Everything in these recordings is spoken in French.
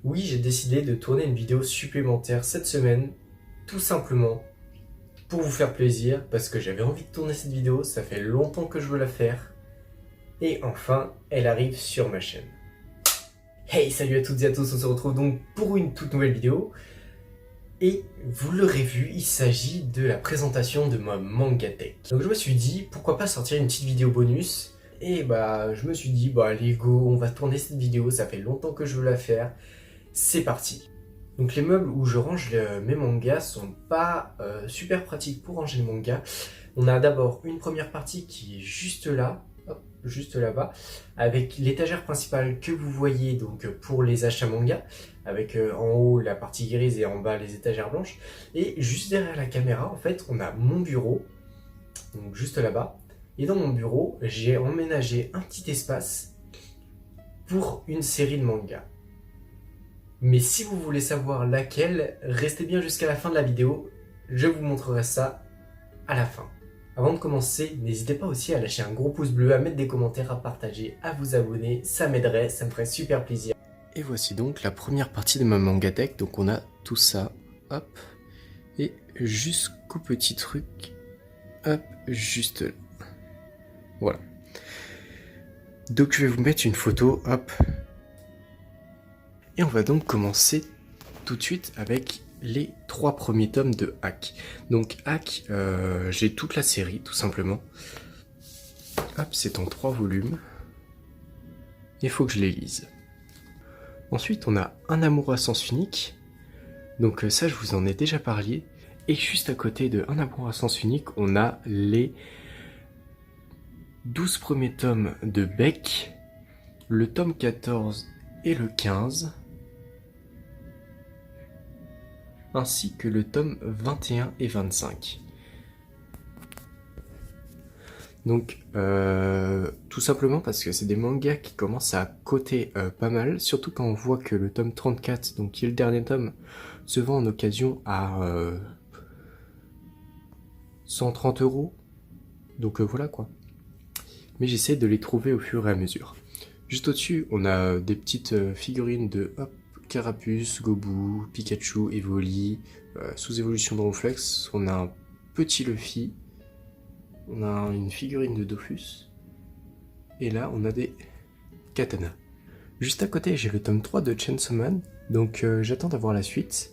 Oui, j'ai décidé de tourner une vidéo supplémentaire cette semaine, tout simplement pour vous faire plaisir, parce que j'avais envie de tourner cette vidéo, ça fait longtemps que je veux la faire, et enfin, elle arrive sur ma chaîne. Hey, salut à toutes et à tous, on se retrouve donc pour une toute nouvelle vidéo, et vous l'aurez vu, il s'agit de la présentation de ma Mangatech. Donc je me suis dit, pourquoi pas sortir une petite vidéo bonus, et je me suis dit, allez go, on va tourner cette vidéo, ça fait longtemps que je veux la faire. C'est parti. Donc les meubles où je range mes mangas sont pas super pratiques pour ranger le manga. On a d'abord une première partie qui est juste là, hop, juste là-bas, avec l'étagère principale que vous voyez donc pour les achats manga, avec en haut la partie grise et en bas les étagères blanches. Et juste derrière la caméra, en fait, on a mon bureau, donc juste là-bas. Et dans mon bureau, j'ai emménagé un petit espace pour une série de mangas. Mais si vous voulez savoir laquelle, restez bien jusqu'à la fin de la vidéo, je vous montrerai ça à la fin. Avant de commencer, n'hésitez pas aussi à lâcher un gros pouce bleu, à mettre des commentaires, à partager, à vous abonner, ça m'aiderait, ça me ferait super plaisir. Et voici donc la première partie de ma Mangatech, donc on a tout ça, hop, et jusqu'au petit truc, hop, juste là. Voilà. Donc je vais vous mettre une photo, hop. Et on va donc commencer tout de suite avec les 3 premiers tomes de Hack. Donc Hack, j'ai toute la série tout simplement. Hop, c'est en 3 volumes. Il faut que je les lise. Ensuite, on a Un amour à sens unique. Donc ça, je vous en ai déjà parlé. Et juste à côté de Un amour à sens unique, on a les 12 premiers tomes de Beck, le tome 14 et le 15. Ainsi que le tome 21 et 25. Donc, tout simplement parce que c'est des mangas qui commencent à coter pas mal, surtout quand on voit que le tome 34, donc qui est le dernier tome, se vend en occasion à 130 €. Donc voilà quoi. Mais j'essaie de les trouver au fur et à mesure. Juste au-dessus, on a des petites figurines de Carapuce, Gobu, Pikachu, Evoli, sous évolution de Ronflex. On a un petit Luffy, on a une figurine de Dofus, et là on a des katanas. Juste à côté, j'ai le tome 3 de Chainsaw Man, donc j'attends d'avoir la suite.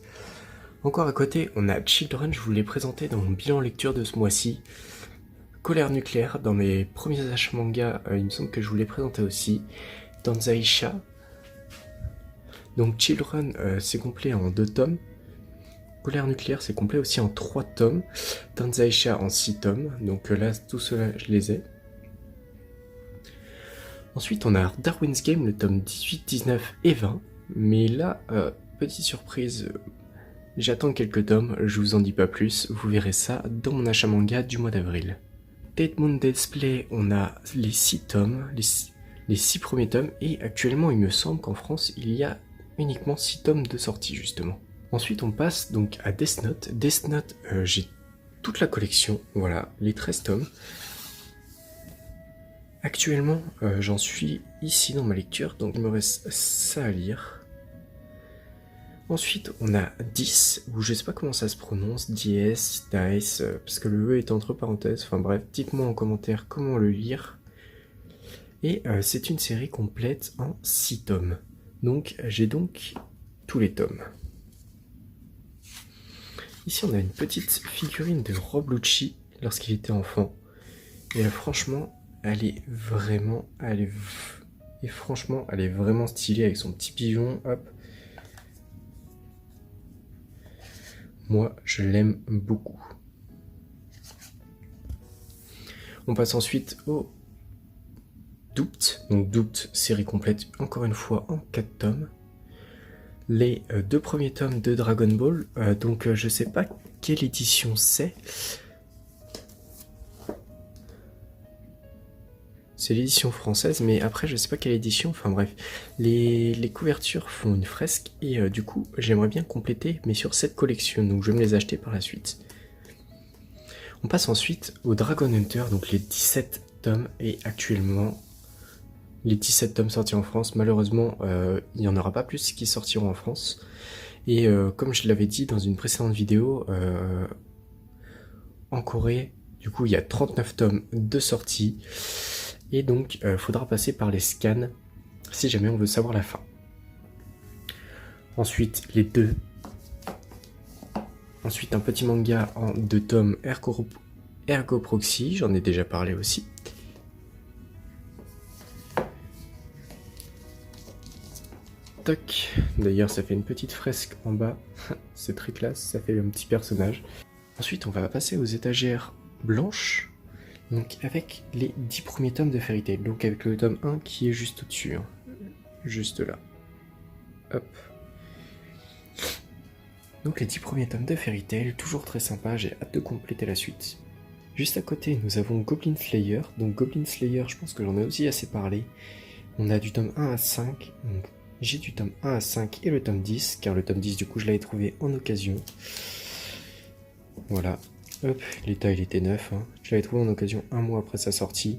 Encore à côté, on a Children, je vous l'ai présenté dans mon bilan lecture de ce mois-ci. Colère nucléaire, dans mes premiers achats manga, il me semble que je vous l'ai présenté aussi. Danzaisha. Donc Children, c'est complet en 2 tomes. Colère nucléaire, c'est complet aussi en 3 tomes. Danzaisha en 6 tomes. Donc là, tout cela, je les ai. Ensuite, on a Darwin's Game, le tome 18, 19 et 20. Mais là, petite surprise, j'attends quelques tomes, je vous en dis pas plus. Vous verrez ça dans mon achat manga du mois d'avril. Dead Moon Display, on a les 6 tomes, les 6 premiers tomes. Et actuellement, il me semble qu'en France, il y a uniquement 6 tomes de sortie, justement. Ensuite, on passe donc à Death Note. Death Note, j'ai toute la collection, voilà, les 13 tomes. Actuellement, j'en suis ici dans ma lecture, donc il me reste ça à lire. Ensuite, on a 10, ou je sais pas comment ça se prononce, Dice, parce que le E est entre parenthèses, enfin bref, dites-moi en commentaire comment le lire. Et c'est une série complète en 6 tomes. Donc, j'ai donc tous les tomes. Ici, on a une petite figurine de Rob Lucci lorsqu'il était enfant. Et là, franchement, elle est vraiment stylée avec son petit pigeon, hop. Moi, je l'aime beaucoup. On passe ensuite au Doubt. Donc Doubt, série complète, encore une fois, en 4 tomes. Les 2 premiers tomes de Dragon Ball. Donc je sais pas quelle édition c'est. C'est l'édition française, mais après je sais pas quelle édition, enfin bref. Les couvertures font une fresque et du coup j'aimerais bien compléter, mais sur cette collection, donc je vais me les acheter par la suite. On passe ensuite au Dragon Hunter, donc les 17 tomes, et actuellement les 17 tomes sortis en France. Malheureusement, il n'y en aura pas plus qui sortiront en France. Et comme je l'avais dit dans une précédente vidéo, en Corée, du coup, il y a 39 tomes de sortie. Et donc, faudra passer par les scans si jamais on veut savoir la fin. Ensuite, Ensuite, un petit manga en 2 tomes Ergo Proxy, j'en ai déjà parlé aussi. Toc, d'ailleurs ça fait une petite fresque en bas, c'est très classe, ça fait un petit personnage. Ensuite on va passer aux étagères blanches, donc avec les 10 premiers tomes de Fairy Tail, donc avec le tome 1 qui est juste au-dessus, hein. Juste là. Hop. Donc les 10 premiers tomes de Fairy Tail, toujours très sympa, j'ai hâte de compléter la suite. Juste à côté nous avons Goblin Slayer, donc Goblin Slayer je pense que j'en ai aussi assez parlé. On a du tome 1 à 5, donc j'ai du tome 1 à 5 et le tome 10, car le tome 10 du coup je l'avais trouvé en occasion. Voilà, hop, l'état il était neuf, hein. Je l'avais trouvé en occasion un mois après sa sortie.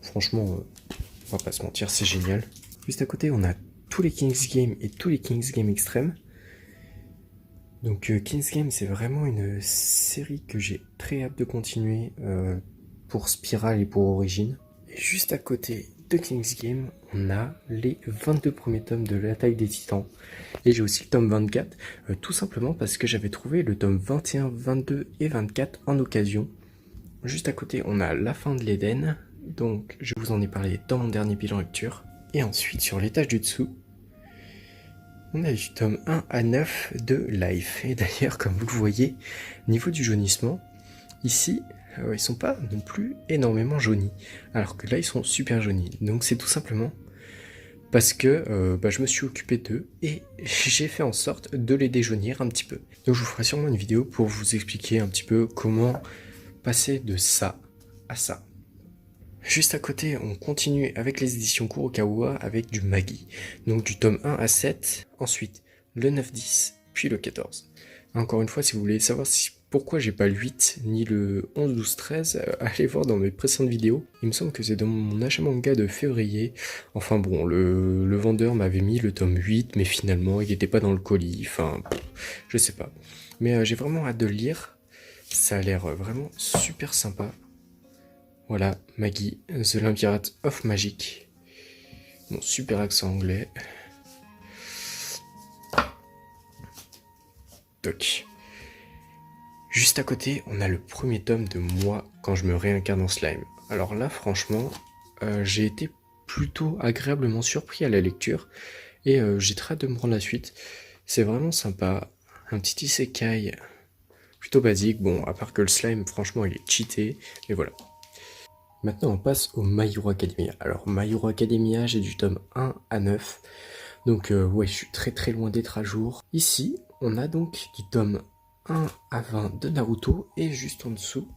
Franchement, on va pas se mentir, c'est génial. Juste à côté on a tous les King's Game et tous les King's Game Extreme. Donc King's Game c'est vraiment une série que j'ai très hâte de continuer pour Spiral et pour Origin. Et juste à côté de King's Game, on a les 22 premiers tomes de l'Attaque des Titans. Et j'ai aussi le tome 24, tout simplement parce que j'avais trouvé le tome 21, 22 et 24 en occasion. Juste à côté, on a La fin de l'Éden, donc je vous en ai parlé dans mon dernier bilan lecture. Et ensuite, sur l'étage du dessous, on a du tome 1 à 9 de Life. Et d'ailleurs, comme vous le voyez, niveau du jaunissement, ici, ils sont pas non plus énormément jaunis, alors que là ils sont super jaunis. Donc c'est tout simplement parce que je me suis occupé d'eux et j'ai fait en sorte de les déjaunir un petit peu. Donc je vous ferai sûrement une vidéo pour vous expliquer un petit peu comment passer de ça à ça. Juste à côté, on continue avec les éditions Kurokawa avec du Magi. Donc du tome 1 à 7, ensuite le 9-10, puis le 14. Encore une fois, si vous voulez savoir pourquoi j'ai pas le 8 ni le 11, 12, 13, allez voir dans mes précédentes vidéos. Il me semble que c'est dans mon achat manga de février. Enfin bon, le vendeur m'avait mis le tome 8, mais finalement il n'était pas dans le colis. Enfin, je sais pas. Mais j'ai vraiment hâte de le lire. Ça a l'air vraiment super sympa. Voilà, Magi, The Labyrinth of Magic. Mon super accent anglais. Toc. Juste à côté, on a le premier tome de Moi quand je me réincarne en slime. Alors là, franchement, j'ai été plutôt agréablement surpris à la lecture et j'ai très hâte de me prendre la suite. C'est vraiment sympa. Un petit isekai plutôt basique. Bon, à part que le slime, franchement, il est cheaté. Mais voilà. Maintenant, on passe au My Hero Academia. Alors, My Hero Academia, j'ai du tome 1 à 9. Donc, ouais, je suis très très loin d'être à jour. Ici, on a donc du tome 1 à 20 de Naruto. Et juste en dessous,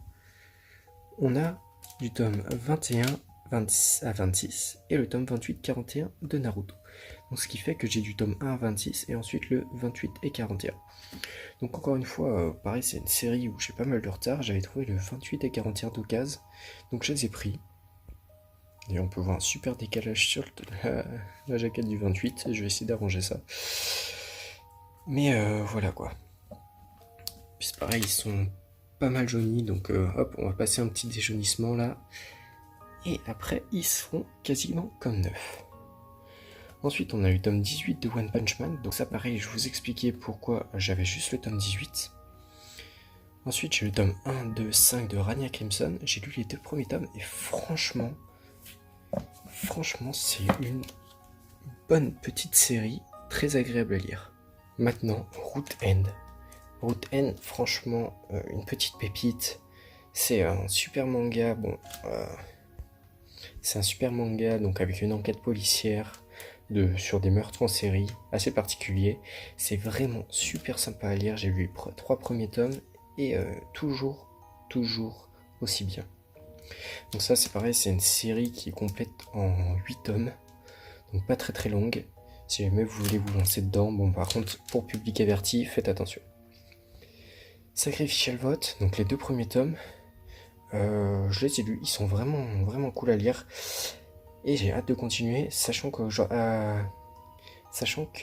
on a du tome 21 à 26 et le tome 28-41 de Naruto. Donc, ce qui fait que j'ai du tome 1 à 26 et ensuite le 28 et 41. Donc encore une fois, pareil, c'est une série où j'ai pas mal de retard. J'avais trouvé le 28 et 41 d'occasion, donc je les ai pris. Et on peut voir un super décalage sur la jaquette du 28, et je vais essayer d'arranger ça. Mais voilà quoi. Puis c'est pareil, ils sont pas mal jaunis, donc hop, on va passer un petit déjaunissement là. Et après, ils seront quasiment comme neufs. Ensuite, on a eu le tome 18 de One Punch Man. Donc ça, pareil, je vous expliquais pourquoi j'avais juste le tome 18. Ensuite, j'ai le tome 1, 2, 5 de Rania Crimson. J'ai lu les 2 premiers tomes et franchement, c'est une bonne petite série, très agréable à lire. Maintenant, Root End. Root End, franchement, une petite pépite. C'est un super manga, c'est un super manga, donc avec une enquête policière. Sur des meurtres en série assez particuliers. C'est vraiment super sympa à lire. J'ai lu les 3 premiers tomes et toujours aussi bien. Donc ça c'est pareil, c'est une série qui est complète en 8 tomes, donc pas très longue. Si jamais vous voulez vous lancer dedans, bon par contre pour public averti, faites attention. Sacrificial Vote, donc les 2 premiers tomes, je les ai lus, ils sont vraiment cool à lire. Et j'ai hâte de continuer, sachant qu'au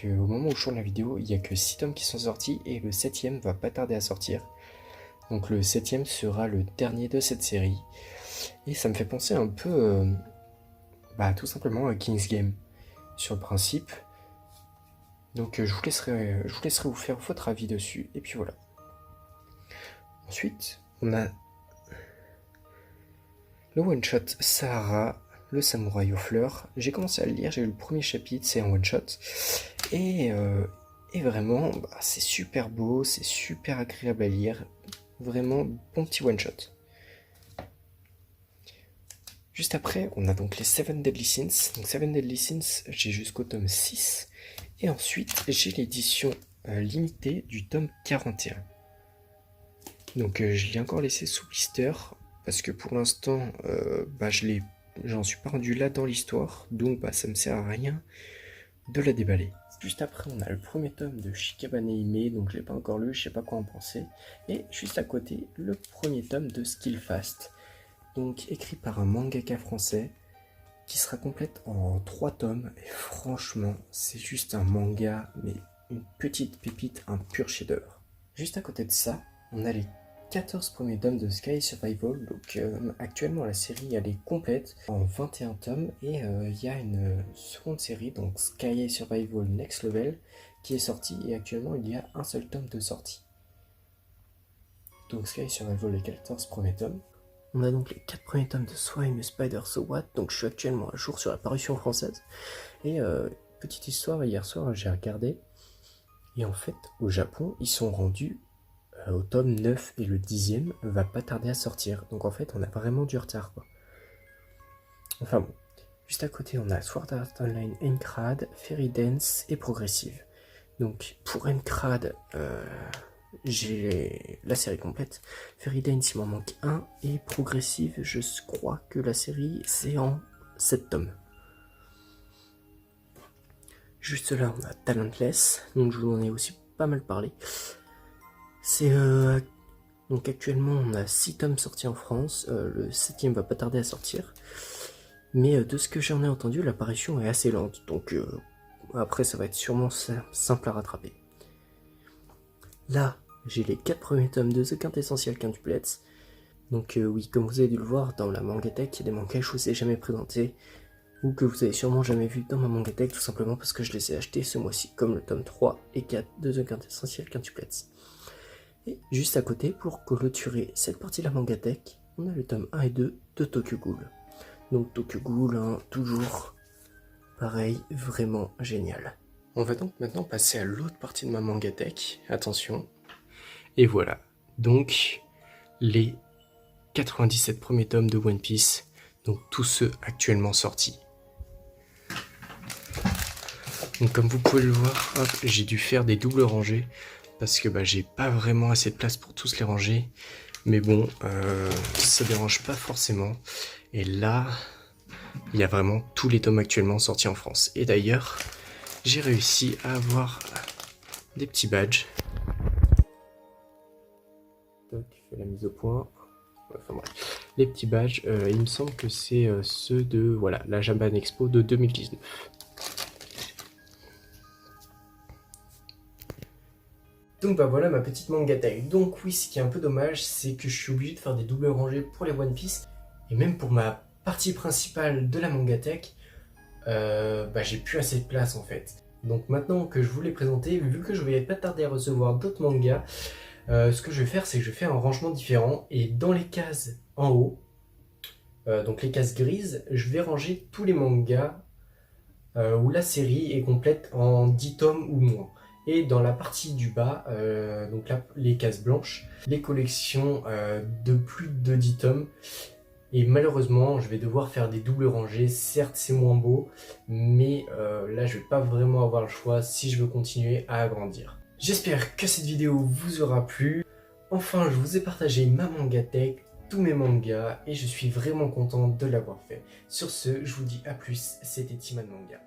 moment où je tourne la vidéo, il n'y a que 6 tomes qui sont sortis et le 7ème va pas tarder à sortir. Donc le 7ème sera le dernier de cette série. Et ça me fait penser un peu, tout simplement à King's Game, sur le principe. Donc je vous laisserai vous faire votre avis dessus, et puis voilà. Ensuite, on a le one-shot Sahara, le samouraï aux fleurs. J'ai commencé à le lire, j'ai eu le premier chapitre, c'est un one-shot. Et vraiment, c'est super beau, c'est super agréable à lire. Vraiment bon petit one-shot. Juste après, on a donc les 7 Deadly Sins. Donc 7 Deadly Sins, j'ai jusqu'au tome 6. Et ensuite, j'ai l'édition limitée du tome 41. Donc je l'ai encore laissé sous blister, parce que pour l'instant, j'en suis pas rendu là dans l'histoire, donc ça me sert à rien de la déballer. Juste après, on a le premier tome de Shikabane Hime, donc je l'ai pas encore lu, je sais pas quoi en penser. Et juste à côté, le premier tome de Skillfast, donc écrit par un mangaka français, qui sera complète en 3 tomes, et franchement, c'est juste un manga, mais une petite pépite, un pur chef-d'œuvre. Juste à côté de ça, on a les 14 premiers tomes de Sky Survival, donc actuellement la série elle est complète en 21 tomes, et il y a une seconde série, donc Sky Survival Next Level, qui est sortie, et actuellement il y a un seul tome de sortie. Donc Sky Survival les 14 premiers tomes. On a donc les 4 premiers tomes de Swime Spider So What, donc je suis actuellement à jour sur la parution française. Et petite histoire, hier soir j'ai regardé, et en fait au Japon ils sont rendus au tome 9 et le 10ème va pas tarder à sortir. Donc en fait on a vraiment du retard quoi. Enfin bon, juste à côté on a Sword Art Online Encrad, Fairy Dance et Progressive. Donc pour Encrad, j'ai la série complète. Fairy Dance il m'en manque un, et Progressive je crois que la série c'est en 7 tomes. Juste là on a Talentless, donc je vous en ai aussi pas mal parlé. C'est donc actuellement on a 6 tomes sortis en France, le 7ème va pas tarder à sortir. Mais de ce que j'en ai entendu, l'apparition est assez lente, donc après ça va être sûrement simple à rattraper. Là, j'ai les 4 premiers tomes de The Quintessential Quintuplets. Donc oui, comme vous avez dû le voir dans la Mangatech, il y a des mangas que je vous ai jamais présentés, ou que vous avez sûrement jamais vu dans ma Mangatech, tout simplement parce que je les ai achetés ce mois-ci, comme le tome 3 et 4 de The Quintessential Quintuplets. Et juste à côté, pour clôturer cette partie de la Mangatech, on a le tome 1 et 2 de Tokyo Ghoul. Donc Tokyo Ghoul, toujours pareil, vraiment génial. On va donc maintenant passer à l'autre partie de ma Mangatech, attention. Et voilà, donc les 97 premiers tomes de One Piece, donc tous ceux actuellement sortis. Donc comme vous pouvez le voir, hop, j'ai dû faire des doubles rangées, parce que j'ai pas vraiment assez de place pour tous les ranger. Mais bon, ça dérange pas forcément. Et là, il y a vraiment tous les tomes actuellement sortis en France. Et d'ailleurs, j'ai réussi à avoir des petits badges. Donc, tu fais la mise au point. Enfin bref, les petits badges, il me semble que c'est ceux de la Japan Expo de 2019. Donc voilà ma petite Mangatech. Donc oui, ce qui est un peu dommage, c'est que je suis obligé de faire des doubles rangées pour les One Piece. Et même pour ma partie principale de la Mangatech, j'ai plus assez de place en fait. Donc maintenant que je vous l'ai présenté, vu que je vais pas tarder à recevoir d'autres mangas, ce que je vais faire, c'est que je fais un rangement différent. Et dans les cases en haut, donc les cases grises, je vais ranger tous les mangas où la série est complète en 10 tomes ou moins. Et dans la partie du bas, donc là, les cases blanches, les collections de plus de 10 tomes. Et malheureusement, je vais devoir faire des doubles rangées. Certes, c'est moins beau, mais là, je vais pas vraiment avoir le choix si je veux continuer à agrandir. J'espère que cette vidéo vous aura plu. Enfin, je vous ai partagé ma Mangatech, tous mes mangas, et je suis vraiment content de l'avoir fait. Sur ce, je vous dis à plus, c'était Timan Manga.